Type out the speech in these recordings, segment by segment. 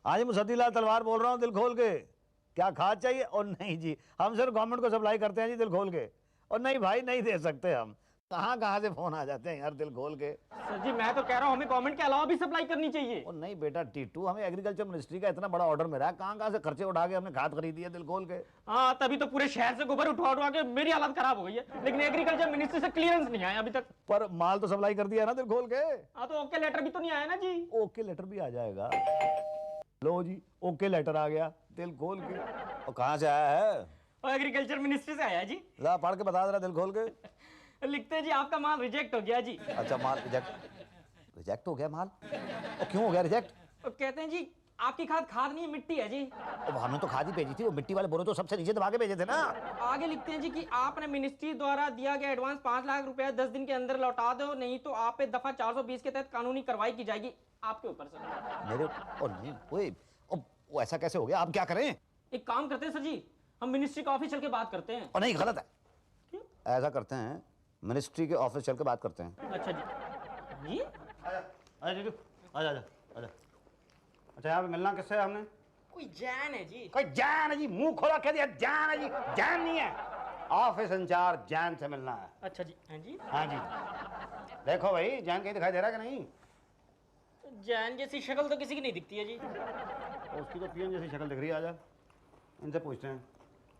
हाँ जी, मुसद्दीलाल तलवार बोल रहा हूँ, दिल खोल के। क्या खाद चाहिए? और नहीं जी, हम सिर्फ गवर्नमेंट को सप्लाई करते हैं जी, दिल खोल के। और नहीं भाई, नहीं दे सकते हम। कहाँ कहाँ से फोन आ जाते हैं यार, दिल खोल के। सर जी मैं तो कह रहा हूँ हमें गवर्नमेंट के अलावा भी सप्लाई करनी चाहिए। और नहीं बेटा टीटू, हमें एग्रीकल्चर मिनिस्ट्री का इतना बड़ा ऑर्डर मिला है, कहाँ कहाँ से खर्चे उठा के हमने खाद खरीदी है, दिल खोल के। हाँ तभी तो पूरे शहर से गोबर उठवा उठवा के मेरी हालत खराब हो गई है, लेकिन एग्रीकल्चर मिनिस्ट्री से क्लियरेंस नहीं आया अभी तक। पर माल तो सप्लाई कर दिया है ना, दिल खोल के। हाँ तो ओके लेटर भी तो नहीं आया ना जी। ओके लेटर भी आ जाएगा। लो जी, ओके लेटर आ गया, दिल खोल के। और कहाँ से आया है? और एग्रीकल्चर मिनिस्ट्री से आया जी। ला पढ़ के बता दे रहा, दिल खोल के। लिखते हैं जी आपका माल रिजेक्ट हो गया जी। अच्छा, माल रिजेक्ट हो गया माल? और क्यों हो गया रिजेक्ट? और कहते हैं जी आपकी खाद नहीं मिट्टी है जी। अब हमने तो खाद ही भेजी थी, वो मिट्टी वाले बोरे तो सबसे नीचे दबा के भेजे थे ना। आगे लिखते हैं जी कि आपने मिनिस्ट्री द्वारा दिया गया एडवांस 5 लाख रुपया 10 दिन के अंदर लौटा दो, नहीं तो आप पे दफा 420 के तहत कानूनी कार्रवाई की जाएगी आपके ऊपर सर। मेरे और नहीं, वो ऐसा कैसे हो गया? आप क्या करें? एक काम करते हैं सर जी, हम मिनिस्ट्री का ऑफिस चल के बात करते हैं। और नहीं, गलत है। क्यों? ऐसा करते हैं, मिनिस्ट्री के ऑफिस चल के बात करते हैं। अच्छा जी। जी आजा आजा आजा। अच्छा, यहाँ पे मिलना किससे है हमने? कोई जैन है जी। कोई जैन है जी? मुंह खोला कह दिया जैन है जी। जैन नहीं है, ऑफिस इंचार्ज जैन से मिलना है। अच्छा जी। हाँ जी। हाँ जी। देखो भाई, जैन कहीं दिखाई दे रहा है कि नहीं? जैन जैसी शक्ल तो किसी की नहीं दिखती है जी। उसकी तो पियन जैसी शक्ल दिख रही है। आजा, इनसे पूछते हैं।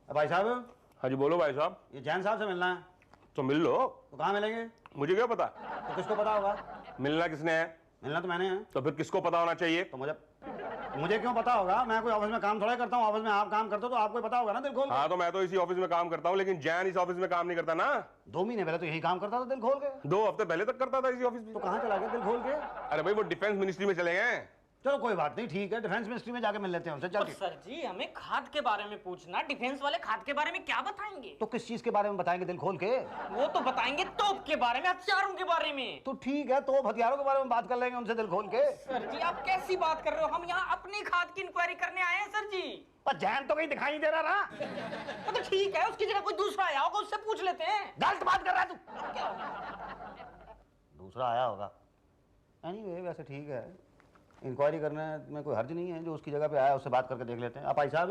भाई साहब। हाँ जी बोलो भाई साहब। ये जैन साहब से मिलना है। तो मिल लो। तो कहाँ मिलेंगे? मुझे क्या पता? तो किसको पता होगा? मिलना किसने है? मिलना तो मैंने है। तो फिर किसको पता होना चाहिए? तो मुझे क्यों पता होगा? मैं कोई ऑफिस में काम थोड़ा करता हूँ। ऑफिस में आप काम करते हो तो आपको पता होगा ना, दिल खोल के। हाँ तो मैं तो इसी ऑफिस में काम करता हूँ, लेकिन जैन इस ऑफिस में काम नहीं करता ना। 2 महीने पहले तो यही काम करता था, दिल खोल के। 2 हफ्ते पहले तक करता था इसी ऑफिस में। तो कहाँ चला गया, दिल खोल के? अरे भाई वो डिफेंस मिनिस्ट्री में चले गए। चलो कोई बात नहीं, ठीक है, डिफेंस मिनिस्ट्री में जाके मिल लेते हैं उनसे चल के। सर जी हमें खाद के बारे में पूछना, डिफेंस वाले खाद के बारे में क्या बताएंगे? तो किस चीज के बारे में बताएंगे, दिल खोल के? वो तो बताएंगे तोप के बारे में, हथियारों के बारे में। तो ठीक है, तो हथियारों के बारे में बात कर लेंगे उनसे, दिल खोल के। सर जी आप कैसी बात कर रहे हो? हम यहाँ अपनी खाद की इंक्वायरी करने आए हैं सर जी। पर जैन तो कहीं दिखाई नहीं दे रहा ना। तो ठीक है, उसकी जगह कोई दूसरा आया होगा, उससे पूछ लेते हैं। गलत बात कर रहा है तू। क्या होगा? दूसरा आया होगा। एनीवे वैसे ठीक है, इंक्वायरी करने में कोई हर्ज नहीं है। जो उसकी जगह पे आया उससे बात करके देख लेते हैं। आप भाई साहब,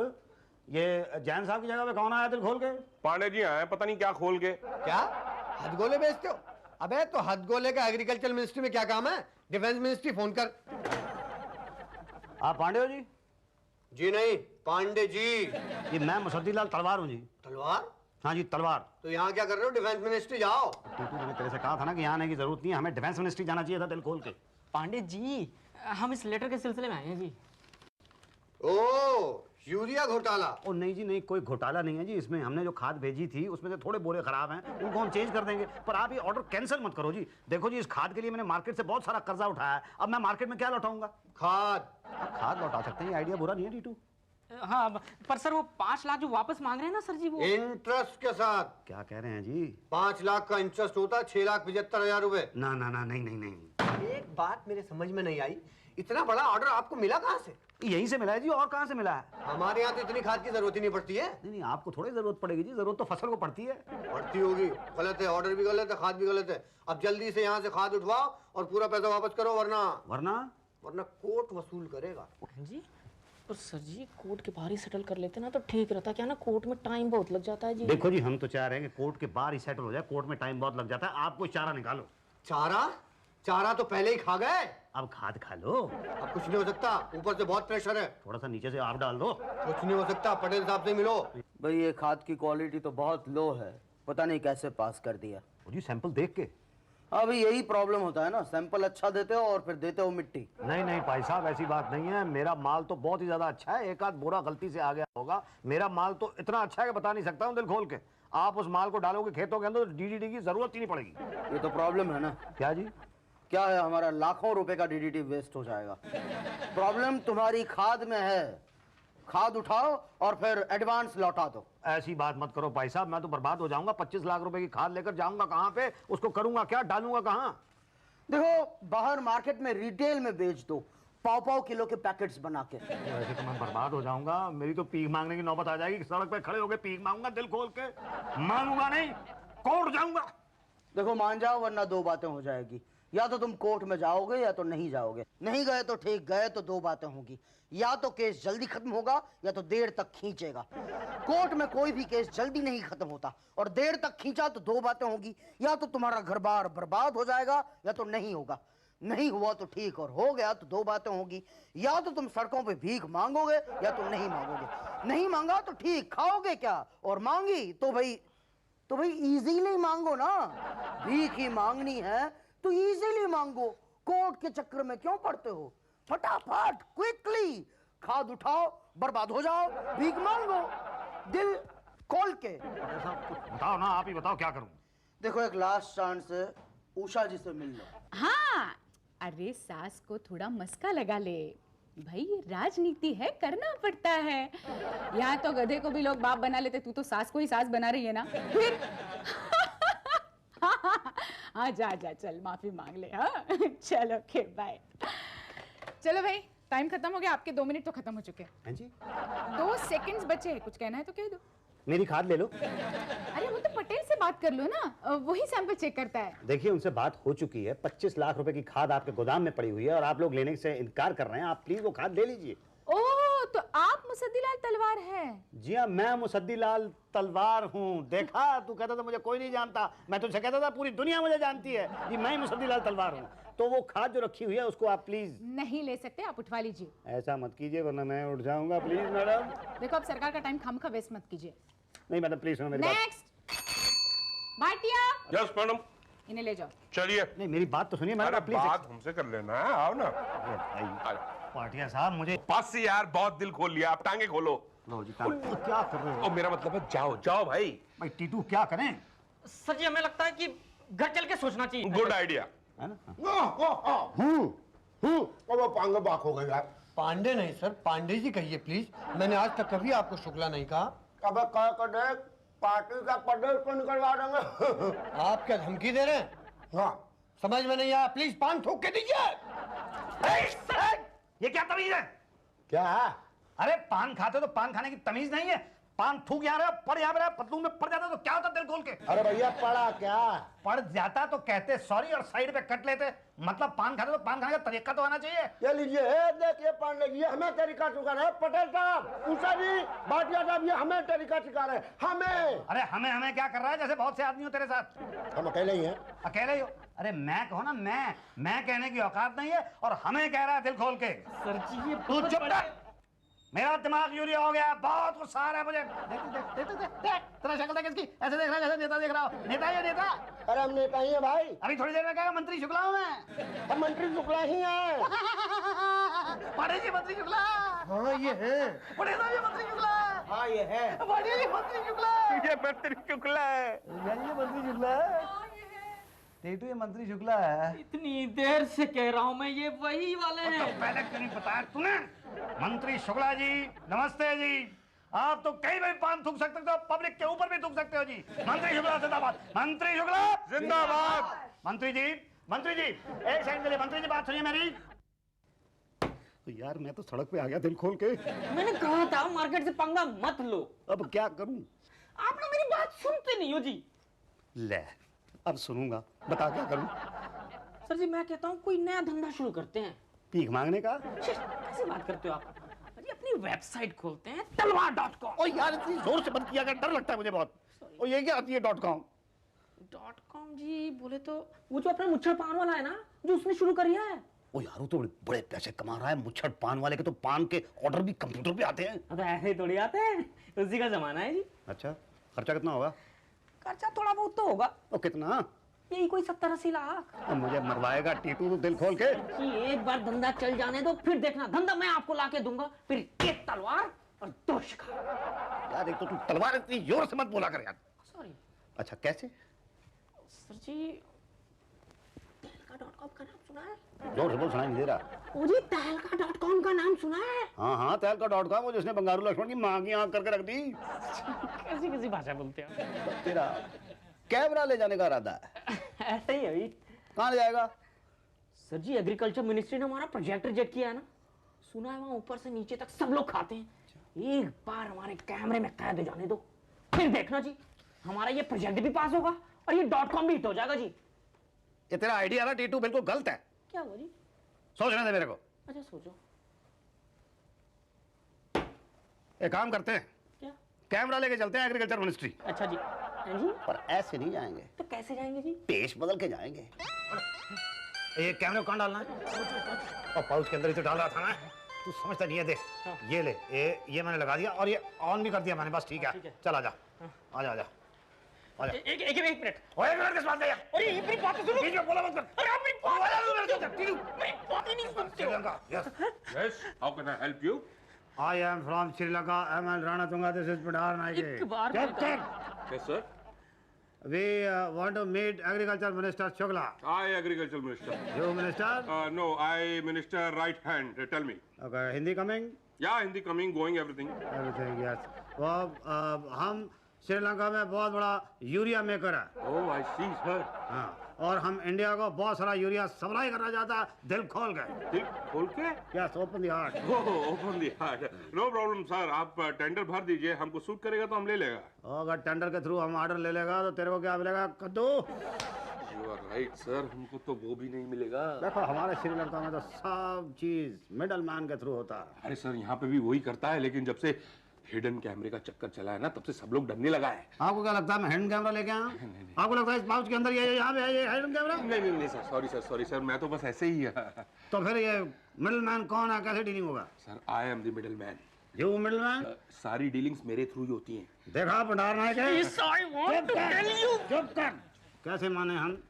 ये जैन साहब की जगह पे कौन आया, दिल खोल के? पांडे जी आए, पता नहीं क्या खोल के। क्या हथगोले बेचते हो? अबे तो हथगोले का एग्रीकल्चर मिनिस्ट्री में क्या काम है? डिफेंस मिनिस्ट्री फोन कर। आप पांडे हो जी? जी नहीं, पांडे जी। ये मैं मुसद्दीलाल तलवार हूँ जी। तलवार? हाँ जी, तलवार। तो यहाँ क्या कर रहे हो? डिफेंस मिनिस्ट्री जाओ। टीटू, मैंने तेरे से कहा था ना कि यहाँ आने की जरूरत नहीं है, हमें डिफेंस मिनिस्ट्री जाना चाहिए था, दिल खोल के। पांडे जी हम इस लेटर के सिलसिले में आए हैं जी। ओ यूरिया घोटाला? ओ नहीं जी नहीं, कोई घोटाला नहीं है जी। इसमें हमने जो खाद भेजी थी उसमें से थोड़े बोरे खराब हैं, उनको हम चेंज कर देंगे। पर आप ये ऑर्डर कैंसिल मत करो जी। देखो जी, इस खाद के लिए मैंने मार्केट से बहुत सारा कर्जा उठाया है। अब मैं मार्केट में क्या लौटाऊंगा? खाद? खाद लौटा सकते हैं, आइडिया बुरा नहीं है टीटू। हाँ पर सर वो 5 लाख जो वापस मांग रहे हैं ना सर जी, वो इंटरेस्ट के साथ। क्या कह रहे हैं जी? 5 लाख का इंटरेस्ट होता है 6,75,000 रुपए। ना ना ना, नहीं नहीं नहीं। एक बात मेरे समझ में नहीं आई, इतना बड़ा ऑर्डर आपको मिला कहाँ से? यहीं से मिला है जी, और कहाँ से मिला है? हमारे यहाँ तो इतनी खाद की जरूरत ही नहीं पड़ती है। नहीं नहीं, आपको थोड़ी जरूरत पड़ेगी जी, जरूरत तो फसल को पड़ती है। पड़ती होगी, गलत है, ऑर्डर भी गलत है, खाद भी गलत है। अब जल्दी से यहाँ से खाद उठवाओ और पूरा पैसा वापस करो, वरना कोर्ट वसूल करेगा। जी और सर जी कोर्ट के बाहर ही सेटल कर लेते ना तो ठीक रहता। क्या ना, कोर्ट में टाइम बहुत लग जाता है जी। देखो जी, हम तो चाह रहे हैं कि कोर्ट के बाहर ही सेटल हो जाए, कोर्ट में टाइम बहुत लग जाता है। आप कोई चारा निकालो। चारा तो पहले ही खा गए, अब खाद खा लो। अब कुछ नहीं हो सकता, ऊपर से बहुत प्रेशर है। थोड़ा सा नीचे से आप डाल दो। कुछ नहीं हो सकता, पटेल साहब से मिलो। भाई ये खाद की क्वालिटी तो बहुत लो है, पता नहीं कैसे पास कर दिया। जी सैंपल देख के। अभी यही प्रॉब्लम होता है ना, सैंपल अच्छा देते हो और फिर देते हो मिट्टी। नहीं नहीं भाई साहब, ऐसी बात नहीं है। मेरा माल तो बहुत ही ज्यादा अच्छा है, एक आध बोरा गलती से आ गया होगा। मेरा माल तो इतना अच्छा है कि बता नहीं सकता हूँ, दिल खोल के। आप उस माल को डालोगे खेतों के अंदर तो डीडीटी की जरूरत ही नहीं पड़ेगी। ये तो प्रॉब्लम है ना। क्या जी? क्या है, हमारा लाखों रुपए का डीडीटी वेस्ट हो जाएगा। प्रॉब्लम तुम्हारी खाद में है। खाद उठाओ और फिर एडवांस लौटा दो। ऐसी बात मत करो भाई साहब, मैं तो बर्बाद हो जाऊंगा। 25 लाख रुपए की खाद लेकर जाऊंगा कहाँ पे? उसको करूंगा क्या, डालूंगा कहाँ? देखो बाहर मार्केट में रिटेल में बेच दो, 100 किलो के पैकेट्स बना के। वैसे तो मैं बर्बाद हो जाऊंगा, मेरी तो पीक मांगने की नौबत आ जाएगी। सड़क पे खड़े होकर पीक मांगूंगा, दिल खोल के। मांगूंगा नहीं, कोर्ट जाऊंगा। देखो मान जाओ वरना 2 बातें हो जाएगी। या तो तुम कोर्ट में जाओगे या तो नहीं जाओगे। नहीं गए तो ठीक, गए तो दो बातें होंगी, या तो केस जल्दी खत्म होगा या तो देर तक खींचेगा। कोर्ट में कोई भी केस जल्दी नहीं खत्म होता, और देर तक खींचा तो दो बातें होंगी, या तो तुम्हारा घर बार बर्बाद हो जाएगा या तो नहीं होगा। नहीं हुआ तो ठीक, और हो गया तो दो बातें होंगी, या तो तुम सड़कों पे भीख मांगोगे या तो नहीं मांगोगे। नहीं मांगा तो ठीक, खाओगे क्या, और मांगी तो भाई इजीली मांगो ना। भीख ही मांगनी है तो इजीली मांगो, कोर्ट के चक्कर में क्यों पड़ते हो। फटाफट क्विकली खाद उठाओ, बर्बाद हो जाओ, भीख मांगो दिल खोल के। बताओ ना, आप ही बताओ क्या करूं। देखो, एक लास्ट चांस है, उषा जी से मिल लो। हाँ, अरे सास को थोड़ा मस्का लगा ले भाई, ये राजनीति है, करना पड़ता है। यहाँ तो गधे को भी लोग बाप बना लेते, तू तो सास को ही सास बना रही है ना फिर। हाँ जा जा, चल माफी मांग ले। हाँ चलो, ओके बाय। चलो भाई, टाइम खत्म हो गया, आपके 2 मिनट तो खत्म हो चुके हैं। हैं जी? 2 सेकंड्स बचे हैं, कुछ कहना है तो कह दो। मेरी खाद ले लो। अरे वो तो पटेल से बात कर लो ना, वही सैंपल चेक करता है। देखिए, उनसे बात हो चुकी है। 25 लाख रुपए की खाद आपके गोदाम में पड़ी हुई है और आप लोग लेने से इनकार कर रहे हैं। आप प्लीज वो खाद ले लीजिए। ओह, तो आप मुसद्दीलाल तलवार हैं। जी हाँ, मैं मुसद्दीलाल तलवार हूँ। देखा, तू कहता था मुझे कोई नहीं जानता, मैं तुझसे कहता था पूरी दुनिया मुझे जानती है कि मैं मुसद्दीलाल तलवार हूँ। तो वो खाद जो रखी हुई है उसको आप प्लीज नहीं ले सकते, आप उठवा लीजिए। ऐसा मत कीजिए वरना मैं उठ जाऊंगा। Please madam. देखो, अब सरकार का टाइम खामखा वेस्ट मत कीजिए। नहीं मैडम, प्लीज सुनो मेरी बात। नेक्स्ट भाटिया, यस मैडम, इन्हें ले जाओ। चलिए। नहीं, मेरी बात तो सुनिए मैडम, अरे प्लीज। बात हमसे कर लेना है, आओ ना। पाटिया साहब, मुझे बस यार, बहुत दिल खोल लिया, आप टांगे खोलो। लो जी, क्या कर रहे हो? ओ, मेरा मतलब है जाओ जाओ भाई। भाई टीटू, क्या करें? सर जी, हमें लगता है कि घर चल के सोचना चाहिए। Good idea. है ना? वो पांडे बाक हो गए यार। पांडे नहीं सर, पांडे जी कहिए प्लीज। मैंने आज तक कभी आपको शुक्ला नहीं कहा। अब क्या कर दे, पार्टी का प्रदेश को निकलवा देंगे। आप क्या धमकी दे रहे हैं? हाँ, समझ में नहीं आया, प्लीज पान थूक के दीजिए। ये क्या तमीज है? क्या है? अरे पान खाते हो तो पान खाने की तमीज नहीं है। पान थूक यहाँ रहा, पड़ यहाँ रहा, पतलून में पड़ जाता तो क्या होता दिल खोल के? अरे भैया, पड़ा क्या? पड़ जाता तो कहते सॉरी और साइड पे कट लेते। मतलब पान खाते तो पान खाने का तरीका तो आना चाहिए। ये लीजिए, देखिए पांडे जी, हमें तरीका सिखा रहे हैं। पटेल साहब, उषा जी, भाटिया साहब, ये हमें तरीका सिखा रहे हैं। हमें अरे हमें क्या कर रहा है? जैसे बहुत से आदमी हो तेरे साथ। हम अकेले ही हैं। अकेले ही हो? अरे मैं कहो ना, मैं कहने की औकात नहीं है और हमें कह रहा है दिल खोल के। सर जी, ये तू चुप रह। मेरा दिमाग यूरिया हो गया, बहुत गुस्सा आ रहा है मुझे। देख तेरा शक्ल देख इसकी, ऐसे देख रहा है जैसे नेता देख रहा हो। नेता ये नेता। अरे हम नेता ही हैं भाई। अभी थोड़ी देर में कहेगा मंत्री शुक्ला हूं मैं। हम मंत्री शुक्ला ही हैं। बड़े जी मंत्री शुक्ला। हाँ ये है। बड़े साहब ये मंत्री शुक्ला। हाँ ये है। बड़े जी मंत्री शुक्ला। ये मंत्री शुक्ला है। ये मंत्री शुक्ला है। टेटू ये मंत्री शुक्ला है। इतनी देर से कह रहा हूँ मैं, ये वही वाले हैं। तो पहले क्यों नहीं बताया तूने? मंत्री शुक्ला जी, नमस्ते जी। आप तो कहीं भी पान थूक सकते हो, पब्लिक के ऊपर भी थूक सकते हो जी। मंत्री शुक्ला जिंदाबाद। मंत्री शुक्ला जिंदाबाद। मंत्री जी, एक सेकंड के लिए। मंत्री जी, बात सुनिए मेरी। तो यार, मैं तो सड़क पे आ गया दिल खोल के। मैंने कहा था मार्केट से पंगा मत लो। अब क्या करूं? आप ना मेरी बात सुनते नहीं हो जी। ले, अब सुनूंगा, बता क्या करूं? सर जी, मैं कहता हूँ कोई नया धंधा शुरू करते हैं। भीख मांगने का? कैसे बात करते हो आप? जी, अपनी वेबसाइट खोलते हैं, तलवार.com। ओ यार, इतनी जोर से बंद किया गया, डर लगता है मुझे बहुत। और ये क्या आती है .com? .com जी बोले तो वो जो अपना मुच्छर पान वाला है ना, जो उसने शुरू करिया है। ओ यार, वो तो बड़े पैसे कमा रहा है। मुच्छड़ पान वाले के तो पान के ऑर्डर भी कंप्यूटर पे आते हैं। अब ऐसे ही थोड़ी आते हैं, उसी का जमाना है जी। अच्छा, खर्चा कितना होगा? खर्चा थोड़ा बहुत तो होगा। ओ कितना? यही कोई 70-80 लाख। अब मुझे मरवाएगा टीटू तो दिल खोल के। कि एक बार धंधा चल जाने दो, फिर देखना धंधा मैं आपको लाके दूंगा। फिर एक तलवार और 2 शिकार। यार, एक तो तू तलवार इतनी जोर से मत बोला कर यार। सॉरी अच्छा, कैसे? सर जी, तहलका.com का नाम सुना है? जोर से बोल, सुनाई नहीं दे रहा। ओ जी, तहलका.com का नाम सुना है? हाँ, तहलका.com, वो जिसने बंगारू लक्ष्मण की माँ की आंख करके रख दी। कैसी भाषा बोलते हो? तेरा कैमरा ले जाने का इरादा है? ऐसे ही अभी। कहाँ ले जाएगा? सर जी, एग्रीकल्चर मिनिस्ट्री ने हमारा प्रोजेक्ट रिजेक्ट किया है ना। सुना है वहाँ ऊपर से नीचे तक सब लोग खाते हैं। एक बार हमारे कैमरे में कैद हो जाने दो, फिर देखना जी, हमारा ये प्रोजेक्ट भी पास होगा और ये .com भी हिट हो जाएगा जी। ये तेरा आइडिया ना टीटू बिल्कुल गलत है। क्या हुआ जी? सोचने दे मेरे को। अच्छा सोचो। एक काम करते हैं, क्या? कैमरा लेके चलते हैं एग्रीकल्चर मिनिस्ट्री। अच्छा जी। हैं जी? पर ऐसे नहीं जाएंगे, तो कैसे जाएंगे जी? पेश बदल के जाएंगे। ये कैमरे को कहाँ डालना है? और पाउच के अंदर ही तो डाल रहा था ना। तू समझता नहीं है, देख ये ले, ये मैंने लगा दिया और ये ऑन भी कर दिया मैंने, बस ठीक है। चल आजा, आजा आजा आजा। एक मिनट। ओए एक मिनट किस बात है यार? अरे ये मेरी बात तो सुनो। बीच में बोला मत कर। अरे आप मेरी बात टीटू, मेरी बात ही नहीं सुनते हो। Sri Lanka, yes. Yes, how can I help you? I am from Sri Lanka. M.L. Rana Tunga. This is Pidar Naike. एक बार Chुp कर। Yes, sir. We want to meet Agriculture Minister Shukla. I agriculture minister. You minister? No, I minister right hand. Tell me. Okay. Hindi coming? Yeah, Hindi coming, going, everything. Everything, yes. वो हम श्रीलंका में बहुत बड़ा urea maker है। Oh, I see, sir. हाँ, और हम India को बहुत सारा यूरिया सप्लाई करना चाहता है, दिल खोल के। दिल खोल के? Yes, open the heart. Oh, open the heart. No problem, sir. आप टेंडर भर दीजिए, हमको सूट करेगा तो हम ले लेगा। अगर टेंडर के थ्रू हम ऑर्डर ले लेगा तो तेरे को क्या मिलेगा? कद्दू। You are right, sir. हमको तो वो भी नहीं मिलेगा। देखो हमारे श्रीलंका में तो सब चीज मिडल मैन के थ्रू होता है। अरे सर, यहाँ पे भी वही करता है, लेकिन जब से हिडन कैमरे का चक्कर चला है ना, तब से सब लोग डरने लगा है। आपको क्या लगता है मैं हिडन कैमरा लेके आया? आपको लगता है इस पाउच के अंदर ये यहाँ पे है ये हिडन कैमरा? नहीं सर, सॉरी सर, मैं तो बस ऐसे ही तो फिर ये मिडल मैन कौन है, कैसे डीलिंग होगा? Sir, I am the middle man. You middle man? सारी डीलिंग्स मेरे थ्रू ही होती हैं। देखा भंडार नायक है? Yes, I want to tell you. चुप कर। कैसे माने हम?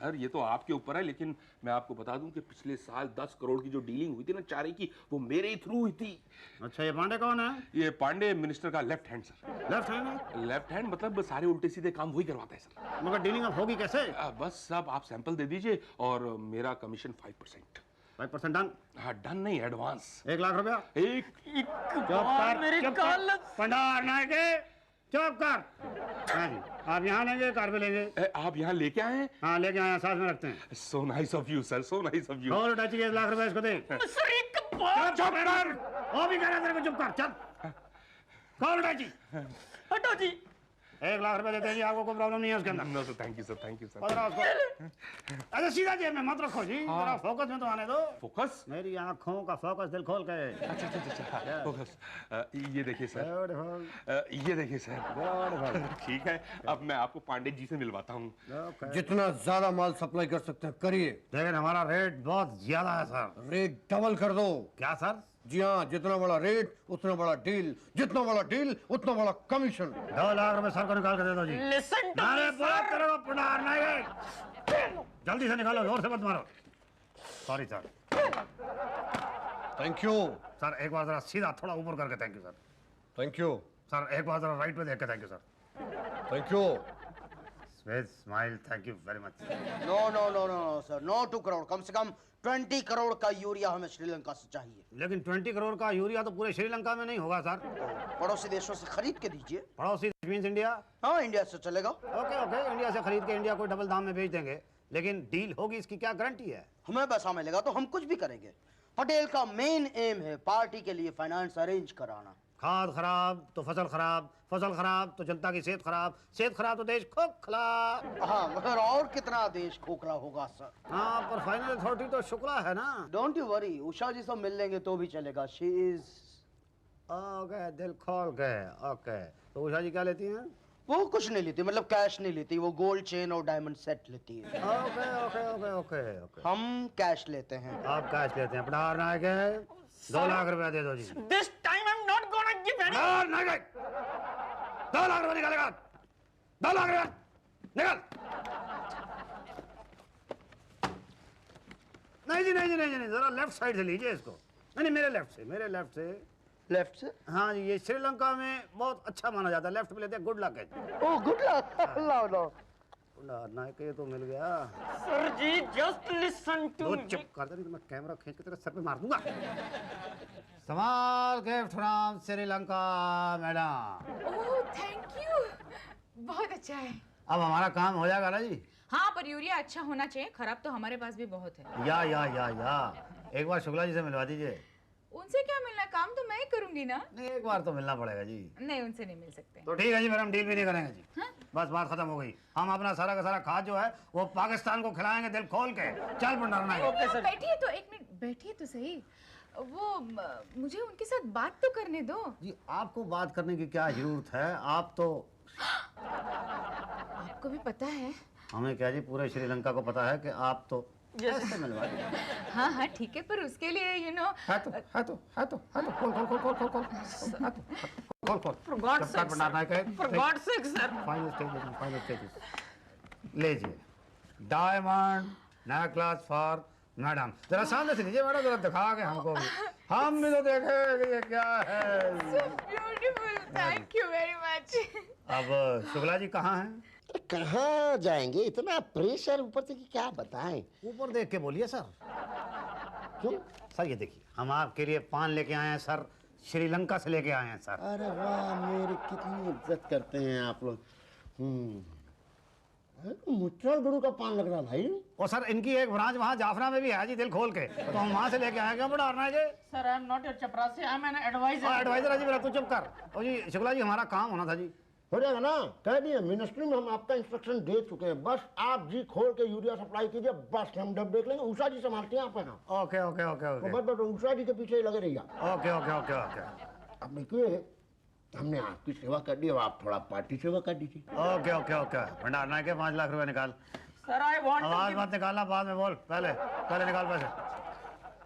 सर, ये तो आपके ऊपर है, लेकिन मैं आपको बता दूं कि पिछले साल 10 करोड़ की जो डीलिंग हुई थी ना चारे की, वो मेरे ही थ्रू हुई थी। अच्छा, ये पांडे कौन है? ये पांडे मिनिस्टर का left hand sir. Left hand है? लेफ्ट हैंड मतलब सारे उल्टे सीधे काम वही करवाता है सर। मगर डीलिंग अब होगी कैसे? बस सब आप सैंपल दे दीजिए और मेरा कमीशन 5%। 5% डन? हाँ, डन नहीं, एडवांस। 1 लाख रुपया? एक मेरे काल भंडार नायक चुप कर। हाँ जी, आप यहाँ लेंगे कार पे लेंगे? आप यहाँ लेके आए हैं? हाँ लेके आए, साथ में रखते हैं। So nice of you sir, so nice of you. और टच 1 लाख रुपया इसको दे। सर एक बार चुप कर। वो भी कह रहा है तेरे को चुप कर, चल। कॉल टची। हटो जी। 1 लाख रुपया देते हैं जी, आपको कोई प्रॉब्लम नहीं है उसके अंदर? No sir, thank you sir, thank you sir. पकड़ा उसको। अच्छा सीधा जेब में मत रखो जी, जरा फोकस में तो आने दो। फोकस? मेरी आंखों का फोकस दिल खोल के। अच्छा, फोकस। ये देखिए सर, Beautiful. ये देखिए सर। ठीक है, अब मैं आपको पांडे जी से मिलवाता हूँ। Okay. जितना ज्यादा माल सप्लाई कर सकते हैं करिए। लेकिन हमारा रेट बहुत ज्यादा है सर। रेट डबल कर दो। क्या सर? जी हाँ, जितना बड़ा रेट उतना बड़ा डील, जितना बड़ा डील उतना बड़ा कमीशन। 2 लाख रुपए सर को निकाल कर दे दो जी। Listen to अरे me, बोला sir. तेरे को पुनार नहीं। जल्दी से निकालो, जोर से मत मारो। Sorry sir. Thank you. Sir एक बार जरा सीधा थोड़ा ऊपर करके thank you sir. Thank you. Sir एक बार जरा राइट पे देख के thank you sir. Thank you. With smile, thank you very much. No no no no sir, no 2 crore, कम से कम 20 करोड़ का यूरिया हमें श्रीलंका से चाहिए। लेकिन 20 करोड़ का यूरिया तो पूरे श्रीलंका में नहीं होगा सर। पड़ोसी देशों से खरीद के दीजिए। पड़ोसी मीन्स इंडिया? हाँ, इंडिया से चलेगा। ओके ओके, इंडिया से खरीद के इंडिया को डबल दाम में बेच देंगे, लेकिन डील होगी इसकी क्या गारंटी है? हमें पैसा मिलेगा तो हम कुछ भी करेंगे। पटेल का मेन एम है पार्टी के लिए फाइनेंस अरेंज कराना। खाद खराब तो फसल खराब, फसल खराब तो जनता की सेहत खराब, सेहत खराब तो देश खोखला। हाँ, मगर और कितना देश खोखला होगा सर। हाँ, पर फाइनल अथॉरिटी तो शुक्ला है ना। डोंट यू वरी, उषा जी से मिल लेंगे तो भी चलेगा। शी इज ओके, दिल खोल के। ओके, तो उषा जी क्या लेती हैं? वो कुछ नहीं लेती, मतलब कैश नहीं लेती, वो गोल्ड चेन और डायमंड सेट लेती है। Okay okay okay okay okay. हम कैश लेते हैं। आप कैश लेते हैं? पढ़ा रहा है के 2 लाख रुपया दे दो जी। This time I'm not gonna give any. पढ़ा नहीं गए। 2 लाख रुपया निकालेगा। 2 लाख रुपया निकाल। नहीं जी, नहीं जी, नहीं जी, नहीं, जरा लेफ्ट साइड से लीजिए इसको। नहीं नहीं, मेरे लेफ्ट से, मेरे लेफ्ट से। लेफ्ट से? हाँ जी, ये श्रीलंका में बहुत अच्छा माना जाता है, लेफ्ट पे लेते हैं, गुड लक है। Oh good luck. लो लो। नायक ये तो मिल गया। Sir ji, just listen to दो me. चुप कर दे, नहीं तो मैं कैमरा खींच के तेरे सर पे मार दूंगा। Small gift from Sri Lanka madam. Oh thank you, बहुत अच्छा है। अब हमारा काम हो जाएगा ना जी? हाँ, पर यूरिया अच्छा होना चाहिए, खराब तो हमारे पास भी बहुत है। या एक बार शुक्ला जी से मिलवा दीजिए। उनसे क्या मिलना, काम तो मैं ही करूंगी ना। नहीं, एक बार तो मिलना पड़ेगा जी। नहीं, उनसे नहीं मिल सकते। तो ठीक है जी, फिर हम डील भी नहीं करेंगे जी। बस बात खत्म हो गई। हम अपना सारा का सारा खाद जो है वो पाकिस्तान को खिलाएंगे दिल खोल के। चल भंडार नायक। बैठिए तो, एक मिनट बैठिए तो सही। वो मुझे उनके साथ बात तो करने दो। जी आपको बात करने की क्या जरूरत है, आप तो आपको भी पता है। हमें क्या जी, पूरे श्रीलंका को पता है कि आप तो ऐसे मिलवा रहे हैं। हाँ हाँ ठीक है, पर उसके लिए है तो खोल For God's जब तक sake, भंडार नायक है, For God's sake, sir. Final stage लीजिए डायमंड नेकलेस फॉर मैडम। जरा सामने से लीजिए मैडम, जरा दिखा के हमको भी, हम भी तो देखे कि ये क्या है। Beautiful, thank you very much. अब शुक्ला जी कहाँ हैं? कहाँ जाएंगे, इतना प्रेशर ऊपर से कि क्या बताएं। ऊपर देख के बोलिए सर। क्यों? सर ये देखिए, हम आपके लिए पान लेके आए हैं सर, श्रीलंका से लेके आए हैं सर। अरे वाह, मेरी कितनी इज्जत करते हैं आप लोग। मुच्चर गुरु का पान लग रहा भाई। और सर इनकी एक ब्रांच वहाँ जाफरा में भी है जी, दिल खोल के, तो हम वहाँ से लेके आए। क्यों बड़ा है जी? Sir, I am not your चपरासी, I am an advisor. Advisor है जी, मेरा तू चुप कर। और जी शुक्ला जी, हमारा काम होना था जी। हो जाएगा ना, कह दिए मिनिस्ट्री में हम आपका इंस्ट्रक्शन दे चुके हैं। बस आप जी खोल के यूरिया सप्लाई कीजिए, बस हम डब देख लेंगे। उषा जी संभालती हैं आपका काम। ओके ओके ओके ओके बस उषा जी के पीछे ही लगे रहिए। ओके ओके ओके ओके अब देखिए, हमने आपकी सेवा कर दी, अब आप थोड़ा पार्टी सेवा कर दीजिए। ओके ओके ओके भंडार नायक के 5 लाख रुपए निकाल। Sir, I want to आवाज give- मत निकालना, बाद में बोल, पहले पहले निकाल पैसे।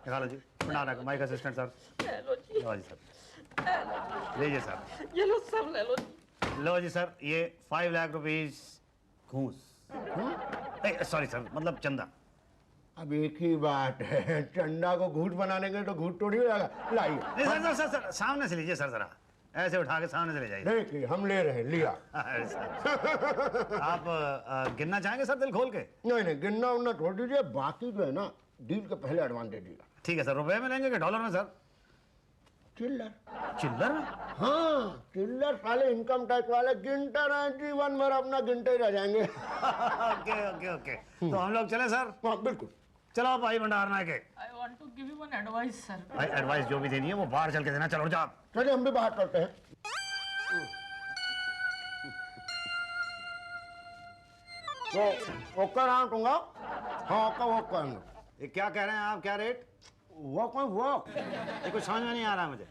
निकालो जी भंडार नायक, माइक असिस्टेंट सर। लो जी, लो जी सर, लीजिए सर। ये लो सब ले लो जी। लो जी सर, ये 5 लाख रुपीस घूस। सॉरी सर, मतलब चंदा। अब एक ही बात है, चंदा को घूट बनाने के तो घूट तोड़ी हो जाएगा। लाइए। नहीं सर सर सर, सामने से लीजिए सर, जरा ऐसे उठा के सामने से ले जाइए। देखिए, हम ले रहे हैं, लिया। अरे सर, आप गिनना चाहेंगे सर दिल खोल के? नहीं, गिनना उन्ना छोड़ दीजिए, बाकी जो है ना डील के पहले एडवांस दे दीजिएगा। ठीक है सर, रुपए में लेंगे कि डॉलर में सर? चिल्लर। चिल्लर में? हाँ, चिल्लर साले इनकम टैक्स वाले गिनते रहे, जीवन भर अपना गिनते ही रह जाएंगे। ओके ओके ओके, तो हम लोग चले सर? हाँ बिल्कुल। चलो भाई भंडार नायक के। I want to give you one advice, sir. भाई एडवाइस जो भी देनी है वो बाहर चल के देना। चलो जा। चलिए, हम भी बाहर चलते हैं। तो ओकर हाँ दूंगा। हाँ, ओकर वो करेंगे। ये क्या कह रहे हैं आप, क्या रेट? वो कौन वो? ये कुछ समझ में नहीं आ रहा मुझे।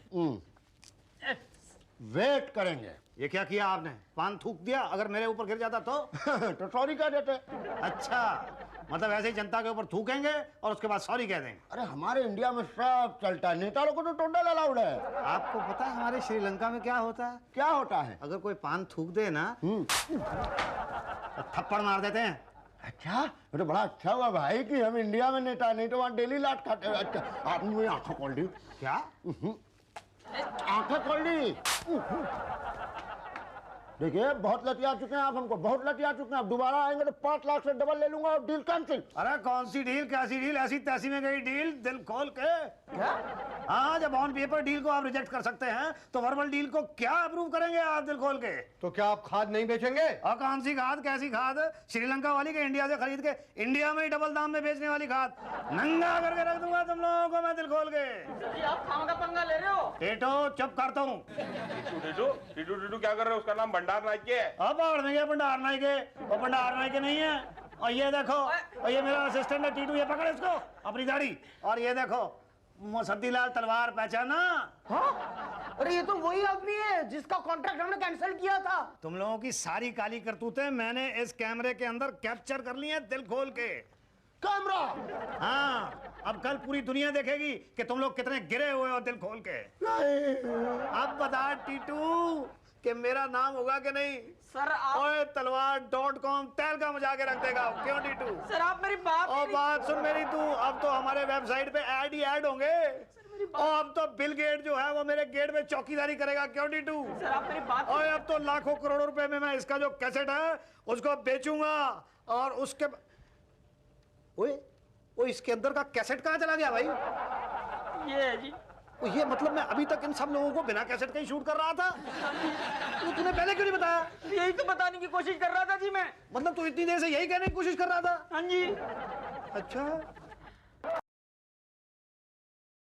वेट करेंगे। ये क्या किया आपने, पान थूक दिया? अगर मेरे ऊपर गिर जाता तो? तो सॉरी कह देते। अच्छा, मतलब ऐसे ही जनता के ऊपर थूकेंगे और उसके बाद सॉरी कह देंगे। अरे हमारे इंडिया में सब चलता है, नेता लोगों को तो टोटल अलाउड है। आपको पता है हमारे श्रीलंका में क्या होता है? क्या होता है? अगर कोई पान थूक दे ना तो थप्पड़ मार देते हैं। अच्छा, ये तो बड़ा अच्छा हुआ भाई कि हम इंडिया में नेता, नहीं तो वहाँ डेली लाट खाते हैं। अच्छा, आपने मेरी आंखें खोल दी। क्या? आंखें खोल दी। देखिए, बहुत लतिया चुके हैं आप, हमको बहुत लतिया चुके हैं। आप दोबारा आएंगे तो 5 लाख से डबल ले लूंगा और डील कैंसिल। अरे कौन सी डील, कैसी डील, ऐसी तैसी में गई डील, दिल खोल के। क्या? हाँ, जब ऑन पेपर डील को आप रिजेक्ट कर सकते हैं तो वर्बल डील को क्या अप्रूव करेंगे आप, दिल खोल के? तो क्या आप खाद नहीं बेचेंगे? और कौन सी खाद, कैसी खाद? श्रीलंका वाली के इंडिया से खरीद के इंडिया में ही डबल दाम में बेचने वाली खाद? नंगा करके रख दूंगा तुम लोगों को मैं, दिल खोल के। सर जी, आप खाम का पंगा ले रहे हो। टेटो चुप करता हूँ। टीटू क्या कर रहे हो? उसका नाम भंडार नायक है। अब बाढ़ में गया भंडार नायक के, और भंडार नायक के नहीं है। और ये देखो, और ये मेरा असिस्टेंट है टीटू, ये पकड़ इसको, अपनी दाढ़ी। और ये देखो, मुसद्दीलाल तलवार, पहचाना? हाँ? अरे ये तो वही आदमी है जिसका कॉन्ट्रैक्ट हमने कैंसिल किया था। तुम लोगों की सारी काली करतूतें मैंने इस कैमरे के अंदर कैप्चर कर ली हैं, दिल खोल के। कैमरा? हाँ, अब कल पूरी दुनिया देखेगी कि तुम लोग कितने गिरे हुए हो, दिल खोल के। अब बता टीटू कि मेरा नाम होगा कि नहीं? सर आप ओए तलवार.com तेल का मजा के रख देगा। क्यों टीटू? सर आप मेरी बात और बात सुन मेरी तू, अब तो हमारे वेबसाइट पे ऐड ही ऐड होंगे। और अब तो बिल गेट जो है वो मेरे गेट पे चौकीदारी करेगा। क्यों टीटू? सर आप मेरी बात और अब तो लाखों करोड़ों रुपए में मैं इसका जो कैसेट है उसको बेचूंगा। और उसके ओए वो इसके अंदर का कैसेट कहाँ चला गया भाई? ये है जी। तो ये मतलब मैं अभी तक इन सब लोगों को बिना कैसेट के ही शूट कर रहा था? तो तूने पहले क्यों नहीं बताया? यही तो बताने की कोशिश कर रहा था जी मैं। मतलब तू इतनी देर से यही कहने की कोशिश कर रहा था? हाँ जी। अच्छा,